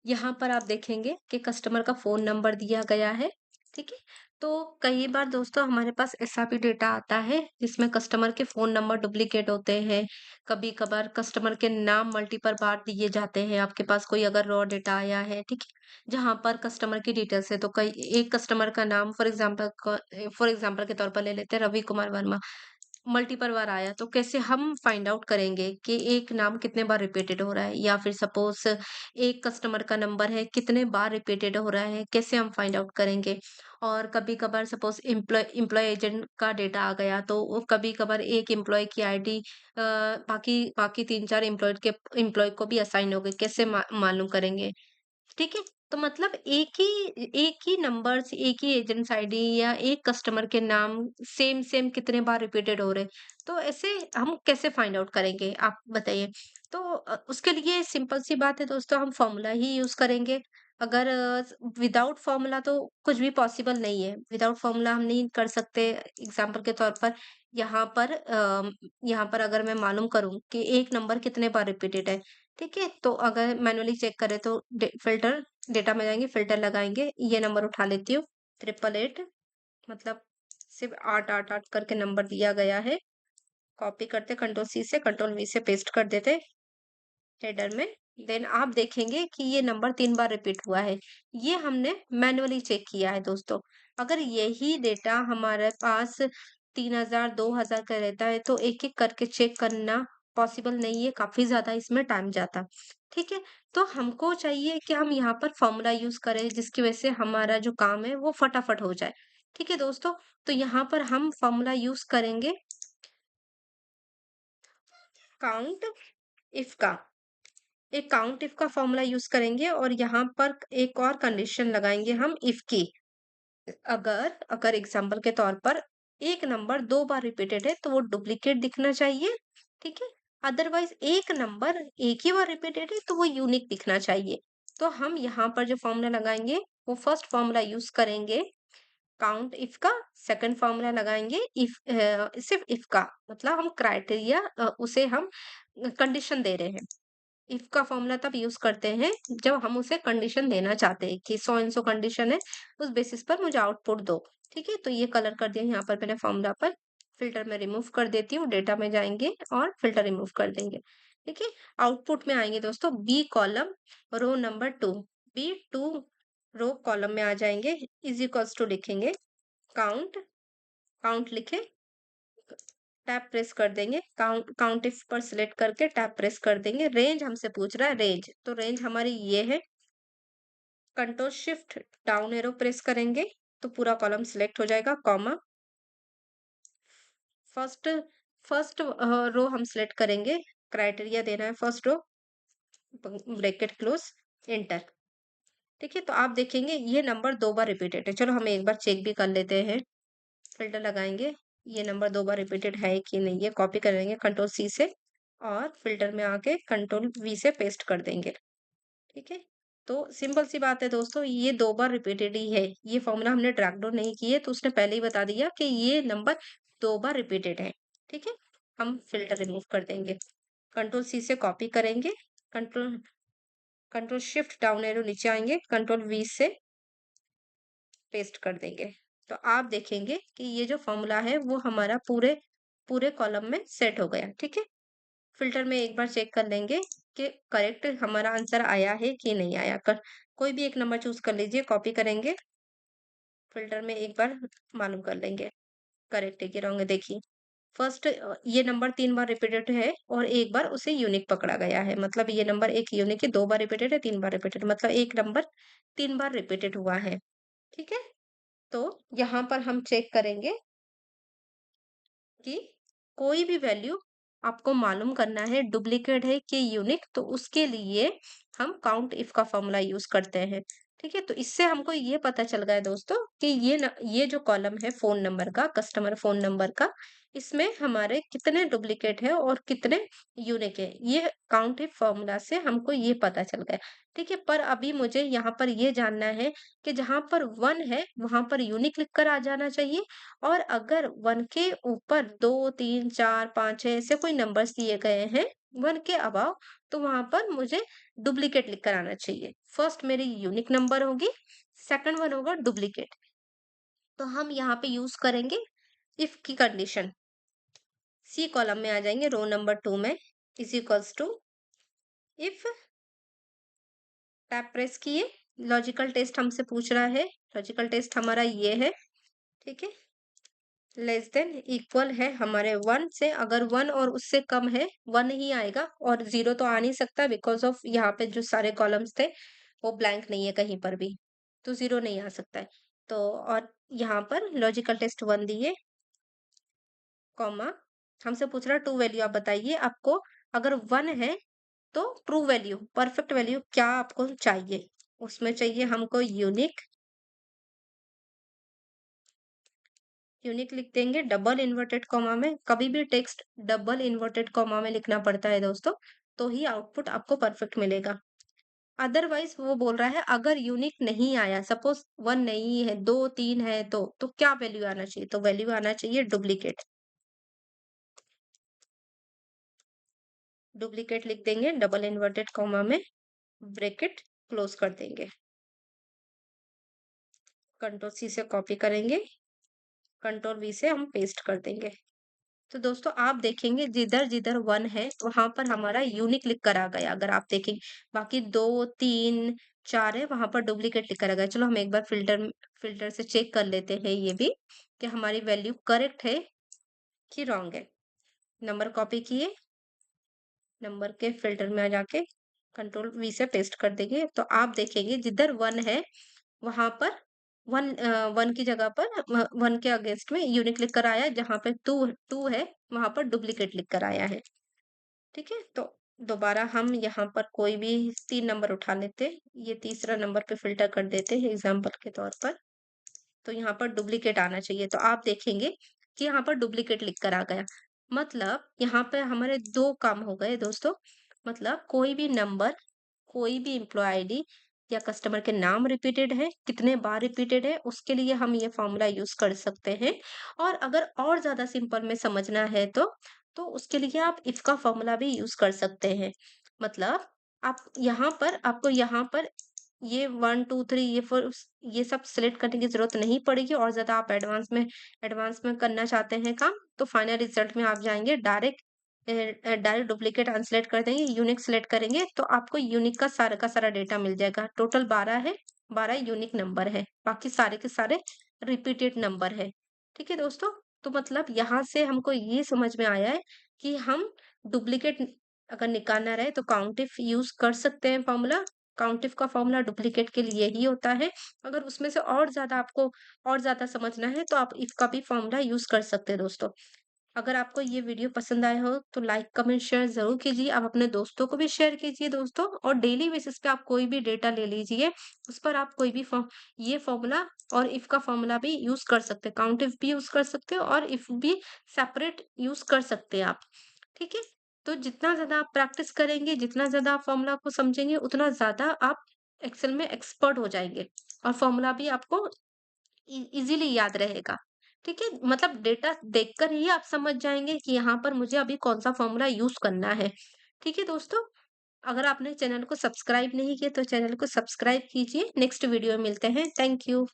यहाँ पर आप देखेंगे कि कस्टमर का फ़ोन नंबर दिया गया है, ठीक है? तो कई बार दोस्तों हमारे पास ऐसा भी डेटा आता है जिसमें कस्टमर के फ़ोन नंबर डुप्लीकेट होते हैं। कभी-कभार कस्टमर के नाम मल्टीपल बार दिए जाते हैं। आपके पास कोई अगर रॉ डेटा आया है, ठीक है? जहाँ पर कस्टमर की डिटेल्स है तो कई एक कस्टमर का नाम फॉर एग्ज़ाम्पल के तौर पर ले लेते हैं रवि कुमार वर्मा। मल्टीपल बार आया तो कैसे हम फाइंड आउट करेंगे कि एक नाम कितने बार रिपीटेड हो रहा है या फिर सपोज एक कस्टमर का नंबर है कितने बार रिपीटेड हो रहा है कैसे हम फाइंड आउट करेंगे। और कभी कभार सपोज एम्प्लॉय एजेंट का डेटा आ गया तो वो कभी कभार एक एम्प्लॉय की आईडी बाकी बाकी तीन चार एम्प्लॉय को भी असाइन हो गई कैसे मालूम करेंगे। ठीक है? तो मतलब एक ही नंबर्स, एक ही एजेंट्स आईडी या एक कस्टमर के नाम सेम सेम कितने बार रिपीटेड हो रहे हैं। तो ऐसे हम कैसे फाइंड आउट करेंगे आप बताइए? तो उसके लिए सिंपल सी बात है दोस्तों हम फॉर्मूला ही यूज़ करेंगे। अगर विदाउट फॉर्मूला तो कुछ भी पॉसिबल नहीं है। विदाउट फॉर्मूला हम नहीं कर सकते। एग्ज़ाम्पल के तौर पर यहाँ पर यहाँ पर अगर मैं मालूम करूँ कि एक नंबर कितने बार रिपीटेड है, ठीक है? तो अगर मैनुअली चेक करें तो डेटा में जाएँगे, फ़िल्टर लगाएँगे, ये नंबर उठा लेती हूँ 888 मतलब सिर्फ़ 888 करके नंबर दिया गया है। कॉपी करते कंट्रोल सी से कंट्रोल वी से पेस्ट कर देते हेडर में। देन आप देखेंगे कि ये नंबर 3 बार रिपीट हुआ है। ये हमने मैनुअली चेक किया है दोस्तों। अगर यही डेटा हमारे पास 3000 2000 का रहता है तो एक-एक करके चेक करना पॉसिबल नहीं है, काफ़ी ज़्यादा इसमें टाइम जाता। ठीक है? तो हमको चाहिए कि हम यहाँ पर फ़ॉर्मूला यूज़ करें जिसकी वज़ह से हमारा जो काम है वो फटाफट हो जाए। ठीक है दोस्तों? तो यहाँ पर हम फ़ॉर्मूला यूज़ करेंगे काउंट इफ का। एक काउंट इफ का फॉर्मूला यूज करेंगे और यहाँ पर एक और कंडीशन लगाएंगे हम इफ की। अगर अगर एग्जांपल के तौर पर एक नंबर 2 बार रिपीटेड है तो वो डुप्लीकेट दिखना चाहिए, ठीक है। अदरवाइज एक नंबर एक ही बार रिपीटेड है तो वो यूनिक दिखना चाहिए। तो हम यहाँ पर जो फॉर्मूला लगाएंगे वो फर्स्ट फॉर्मूला यूज करेंगे काउंट इफ का। सेकंड फॉर्मूला लगाएंगे इफ सिर्फ इफ का मतलब हम क्राइटेरिया उसे हम कंडीशन दे रहे हैं। इफ का फॉर्मूला तब यूज करते हैं जब हम उसे कंडीशन देना चाहते हैं कि सो एंड सो कंडीशन है, उस बेसिस पर मुझे आउटपुट दो। ठीक है, तो ये कलर कर दिया यहाँ पर मैंने फॉर्मूला पर। फिल्टर में रिमूव कर देती हूँ, डेटा में जाएंगे और फिल्टर रिमूव कर देंगे। ठीक है, आउटपुट में आएंगे दोस्तों B column row number 2। B 2 row column में आ जाएंगे, इज इक्वल्स टू लिखेंगे काउंट। काउंट लिखे, टैब प्रेस कर देंगे, काउंट काउंट इफ पर सिलेक्ट करके टैब प्रेस कर देंगे। रेंज हमसे पूछ रहा है, रेंज तो रेंज हमारी ये है। Control shift down arrow press करेंगे तो पूरा कॉलम सिलेक्ट हो जाएगा, कॉमा। फर्स्ट फर्स्ट रो हम सिलेक्ट करेंगे, क्राइटेरिया देना है first row, bracket close, enter. ठीक है, तो आप देखेंगे ये नंबर 2 बार रिपीटेड है। चलो हम एक बार चेक भी कर लेते हैं। फिल्टर लगाएंगे, ये नंबर 2 बार रिपीटेड है कि नहीं, ये कॉपी करेंगे कंट्रोल सी से और फिल्टर में आके कंट्रोल वी से पेस्ट कर देंगे। ठीक है, तो सिंपल सी बात है दोस्तों, ये 2 बार रिपीटेड ही है। ये फॉर्मूला हमने ड्रैग डाउन नहीं किए तो उसने पहले ही बता दिया कि ये नंबर 2 बार रिपीटेड है। ठीक है, हम फिल्टर रिमूव कर देंगे, कंट्रोल सी से कॉपी करेंगे, control control shift down arrow नीचे आएंगे, कंट्रोल वी से पेस्ट कर देंगे। तो आप देखेंगे कि ये जो फॉर्मूला है वो हमारा पूरे पूरे कॉलम में सेट हो गया। ठीक है, फिल्टर में एक बार चेक कर लेंगे कि करेक्ट हमारा आंसर आया है कि नहीं आया। कर कोई भी एक नंबर चूज कर लीजिए, कॉपी करेंगे, फिल्टर में एक बार मालूम कर लेंगे करेक्ट है कि रॉन्ग है। देखिए फर्स्ट ये नंबर 3 बार रिपीटेड है और एक बार उसे यूनिक पकड़ा गया है। मतलब ये नंबर एक यूनिक है, 2 बार रिपीटेड है, 3 बार रिपीटेड, मतलब एक नंबर 3 बार रिपीटेड हुआ है। ठीक है, तो यहाँ पर हम चेक करेंगे कि कोई भी वैल्यू आपको मालूम करना है डुप्लीकेट है कि यूनिक, तो उसके लिए हम काउंट इफ का फॉर्मूला यूज करते हैं। ठीक है, तो इससे हमको ये पता चल गया है दोस्तों कि ये जो कॉलम है फोन नंबर का, कस्टमर फोन नंबर का, इसमें हमारे कितने डुप्लीकेट है और कितने यूनिक है। ये काउंट इफ फॉर्मूला से हमको ये पता चल गया। ठीक है, पर अभी मुझे यहाँ पर ये जानना है कि जहां पर 1 है वहां पर यूनिक लिखकर आ जाना चाहिए, और अगर 1 के ऊपर 2, 3, 4, 5, 6 ऐसे कोई नंबर्स दिए गए हैं 1 के अबव, तो वहां पर मुझे डुप्लीकेट लिख कर आना चाहिए। फर्स्ट मेरी यूनिक नंबर होगी, सेकंड वन होगा डुप्लीकेट। तो हम यहाँ पे यूज करेंगे इफ की कंडीशन। सी कॉलम में आ जाएंगे, रो नंबर 2 में, is equals to if, tab press किए, लॉजिकल टेस्ट हमसे पूछ रहा है, लॉजिकल टेस्ट हमारा ये है, ठीक है, लेस देन इक्वल है हमारे 1 से, अगर 1 और उससे कम है 1 ही आएगा, और 0 तो आ नहीं सकता बिकॉज ऑफ यहाँ पे जो सारे कॉलम्स थे वो ब्लैंक नहीं है कहीं पर भी, तो 0 नहीं आ सकता है। तो और यहाँ पर लॉजिकल टेस्ट 1 दिए, कॉमा, हमसे पूछ रहा है ट्रू वैल्यू, आप बताइए आपको अगर 1 है तो ट्रू वैल्यू, परफेक्ट वैल्यू क्या आपको चाहिए, उसमें चाहिए हमको यूनिक, यूनिक लिख देंगे डबल इन्वर्टेड कॉमा में, कभी भी टेक्स्ट डबल इन्वर्टेड कॉमा में लिखना पड़ता है दोस्तों, तो ही आउटपुट आपको परफेक्ट मिलेगा। अदरवाइज वो बोल रहा है अगर यूनिक नहीं आया, सपोज 1 नहीं है, 2 3 है, तो क्या वैल्यू आना चाहिए, तो वैल्यू आना चाहिए डुप्लीकेट, डुप्लीकेट लिख देंगे डबल इन्वर्टेड कॉमा में, ब्रैकेट क्लोज कर देंगे, कंट्रोल सी से कॉपी करेंगे, कंट्रोल वी से हम पेस्ट कर देंगे। तो दोस्तों आप देखेंगे जिधर जिधर 1 है वहां पर हमारा यूनिक लिख कर आ गया, अगर आप देखेंगे बाकी 2 3 4 है वहां पर डुप्लीकेट लिख कर आ गया। चलो हम एक बार फिल्टर से चेक कर लेते हैं ये भी कि हमारी वैल्यू करेक्ट है कि रॉन्ग है। नंबर कॉपी किए, नंबर के फिल्टर में आ जाके कंट्रोल वी से पेस्ट कर देंगे, तो आप देखेंगे जिधर 1 है वहां पर 1 की जगह पर 1 के अगेंस्ट में यूनिक लिख कर आया, जहां पे 2 है वहां पर डुप्लीकेट लिख कर आया है। ठीक है, तो दोबारा हम यहाँ पर कोई भी 3 नंबर उठा लेते हैं, ये तीसरा नंबर पे फिल्टर कर देते हैं एग्जाम्पल के तौर पर, तो यहाँ पर डुप्लीकेट आना चाहिए, तो आप देखेंगे कि यहाँ पर डुप्लीकेट लिख कर आ गया। मतलब यहाँ पे हमारे 2 काम हो गए दोस्तों, मतलब कोई भी नंबर, कोई भी एम्प्लॉय आईडी या कस्टमर के नाम रिपीटेड है, कितने बार रिपीटेड है, उसके लिए हम ये फॉर्मूला यूज कर सकते हैं। और अगर और ज्यादा सिंपल में समझना है तो उसके लिए आप इफ का फॉर्मूला भी यूज कर सकते हैं। मतलब आप यहाँ पर, आपको यहाँ पर ये 1 2 3 ये 4 ये सब सिलेक्ट करने की जरूरत नहीं पड़ेगी, और ज्यादा आप एडवांस में करना चाहते हैं काम, तो फाइनल रिजल्ट में आप जाएंगे डायरेक्ट, डायरेक्ट डुप्लीकेट अनसेलेक्ट कर देंगे, यूनिक सेलेक्ट करेंगे, तो आपको यूनिक का सारा डेटा मिल जाएगा। टोटल 12 है, 12 यूनिक नंबर है, बाकी सारे के सारे रिपीटेड नंबर है। ठीक है दोस्तों, तो मतलब यहाँ से हमको ये समझ में आया है कि हम डुप्लीकेट अगर निकालना रहे तो काउंटिफ यूज कर सकते हैं फॉर्मूला। काउंटिफ का फॉर्मूला डुप्लीकेट के लिए ही होता है। अगर उसमें से और ज्यादा आपको और ज्यादा समझना है तो आप इफ का भी फॉर्मूला यूज कर सकते हैं दोस्तों। अगर आपको ये वीडियो पसंद आया हो तो लाइक कमेंट शेयर जरूर कीजिए, आप अपने दोस्तों को भी शेयर कीजिए दोस्तों, और डेली बेसिस पे आप कोई भी डेटा ले लीजिए, उस पर आप कोई भी ये फॉर्मूला और इफ का फॉर्मूला भी यूज कर सकते हैं, काउंट इफ भी यूज कर सकते हो और इफ भी सेपरेट यूज कर सकते हैं आप। ठीक है, तो जितना ज्यादा आप प्रैक्टिस करेंगे, जितना ज्यादा आप फॉर्मूला को समझेंगे, उतना ज्यादा आप एक्सेल में एक्सपर्ट हो जाएंगे, और फॉर्मूला भी आपको इजीली याद रहेगा। ठीक है, मतलब डेटा देखकर ही आप समझ जाएंगे कि यहाँ पर मुझे अभी कौन सा फॉर्मूला यूज करना है। ठीक है दोस्तों, अगर आपने चैनल को सब्सक्राइब नहीं किया तो चैनल को सब्सक्राइब कीजिए। नेक्स्ट वीडियो में मिलते हैं। Thank you.